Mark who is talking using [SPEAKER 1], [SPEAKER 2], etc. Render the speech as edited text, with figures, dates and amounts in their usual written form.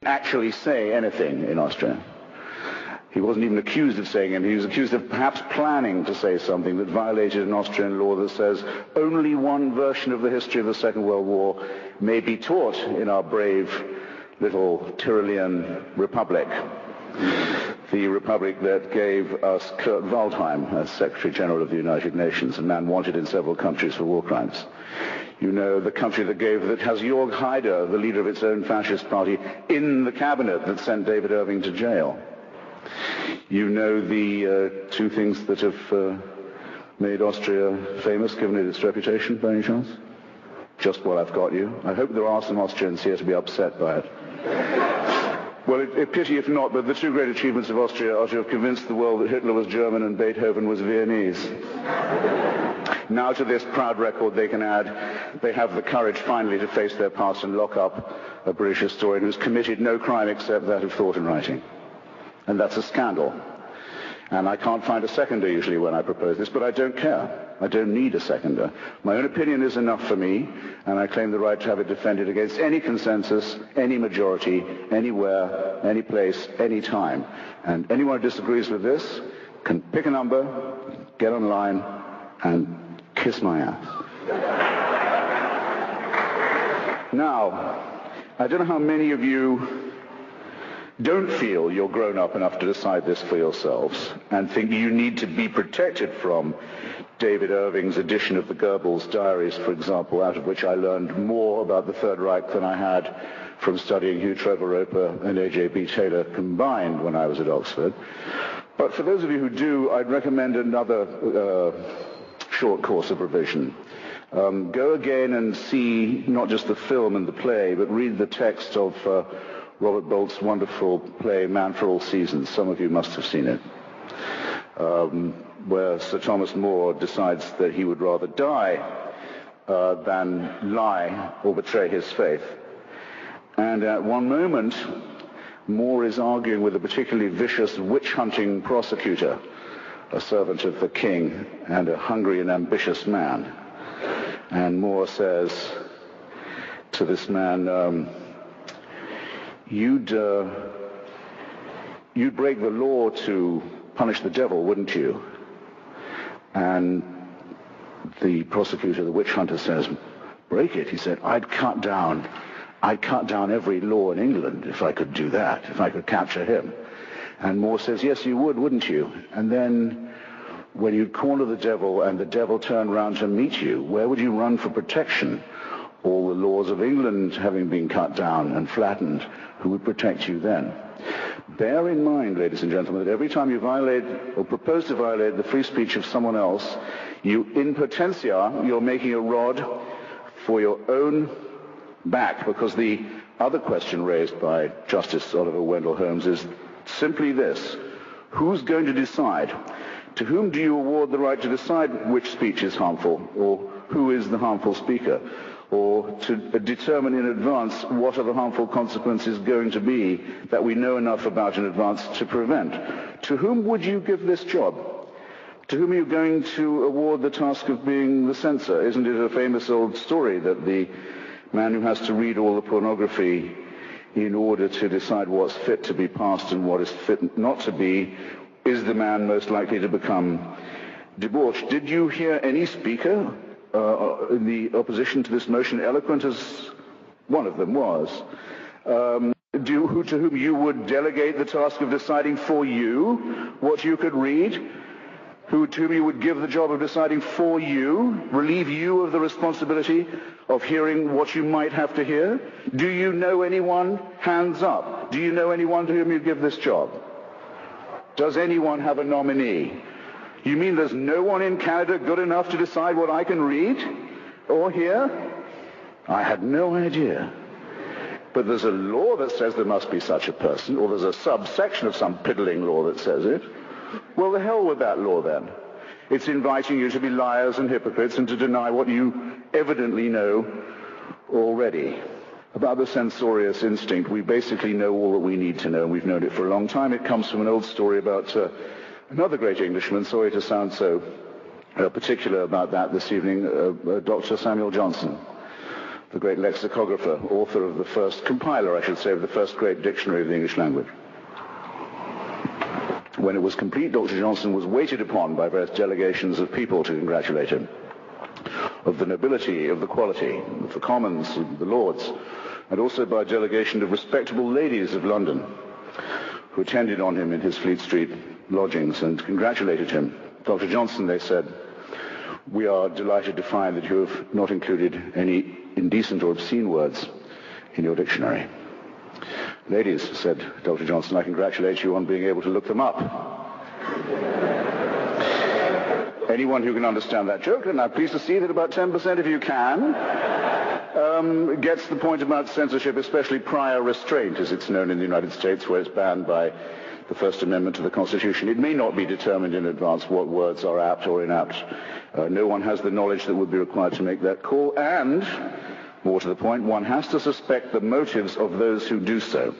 [SPEAKER 1] actually say anything in Austria. He wasn't even accused of saying anything. He was accused of perhaps planning to say something that violated an Austrian law that says only one version of the history of the Second World War may be taught in our brave little Tyrolean republic. The republic that gave us Kurt Waldheim as Secretary General of the United Nations, a man wanted in several countries for war crimes. You know, the country that has Jörg Haider, the leader of its own fascist party, in the cabinet that sent David Irving to jail. You know the two things that have made Austria famous, given it its reputation, by any chance? Just while I've got you. I hope there are some Austrians here to be upset by it. Well, a pity if not, but the two great achievements of Austria are to have convinced the world that Hitler was German and Beethoven was Viennese. Now to this proud record they can add, they have the courage finally to face their past and lock up a British historian who's committed no crime except that of thought and writing. And that's a scandal. And I can't find a seconder usually when I propose this, but I don't care. I don't need a seconder. My own opinion is enough for me, and I claim the right to have it defended against any consensus, any majority, anywhere, any place, any time. And anyone who disagrees with this can pick a number, get online, and kiss my ass. Now, I don't know how many of you don't feel you're grown up enough to decide this for yourselves and think you need to be protected from David Irving's edition of the Goebbels diaries, for example, out of which I learned more about the Third Reich than I had from studying Hugh Trevor Roper and A.J.B. Taylor combined when I was at Oxford. But for those of you who do, I'd recommend another short course of revision. Go again and see not just the film and the play, but read the text of Robert Bolt's wonderful play, Man for All Seasons. Some of you must have seen it, where Sir Thomas More decides that he would rather die than lie or betray his faith. And at one moment, More is arguing with a particularly vicious witch-hunting prosecutor, a servant of the king and a hungry and ambitious man. And More says to this man, You'd break the law to punish the devil, wouldn't you? And the prosecutor, the witch hunter, says, break it? He said, I'd cut down every law in England if I could do that, if I could capture him. And More says, yes, you would, wouldn't you? And then when you'd corner the devil and the devil turned round to meet you, where would you run for protection? All the laws of England having been cut down and flattened, who would protect you then? Bear in mind, ladies and gentlemen, that every time you violate or propose to violate the free speech of someone else, you, in potentia, you're making a rod for your own back, because the other question raised by Justice Oliver Wendell Holmes is simply this: who's going to decide? To whom do you award the right to decide which speech is harmful, or who is the harmful speaker? Or to determine in advance what are the harmful consequences going to be that we know enough about in advance to prevent. To whom would you give this job? To whom are you going to award the task of being the censor? Isn't it a famous old story that the man who has to read all the pornography in order to decide what's fit to be passed and what is fit not to be is the man most likely to become debauched? Did you hear any speaker in the opposition to this motion, eloquent as one of them was, to whom you would delegate the task of deciding for you what you could read, to whom you would give the job of deciding for you, relieve you of the responsibility of hearing what you might have to hear? Do you know anyone? Hands up. Do you know anyone to whom you give this job? Does anyone have a nominee? You mean there's no one in Canada good enough to decide what I can read or hear? I had no idea. But there's a law that says there must be such a person, or there's a subsection of some piddling law that says it. Well, the hell with that law then. It's inviting you to be liars and hypocrites and to deny what you evidently know already. About the censorious instinct, we basically know all that we need to know, and we've known it for a long time. It comes from an old story about another great Englishman, sorry to sound so particular about that this evening, Dr. Samuel Johnson, the great lexicographer, author of the first compiler, I should say, of the first great dictionary of the English language. When it was complete, Dr. Johnson was waited upon by various delegations of people to congratulate him, of the nobility, of the quality, of the commons, of the lords, and also by a delegation of respectable ladies of London who attended on him in his Fleet Street lodgings and congratulated him. Dr. Johnson, they said, we are delighted to find that you have not included any indecent or obscene words in your dictionary. Ladies, said Dr. Johnson, I congratulate you on being able to look them up. Anyone who can understand that joke, and I'm pleased to see that about 10% of you can, gets the point about censorship, especially prior restraint, as it's known in the United States, where it's banned by the First Amendment to the Constitution. It may not be determined in advance what words are apt or inapt. No one has the knowledge that would be required to make that call, and, more to the point, one has to suspect the motives of those who do so.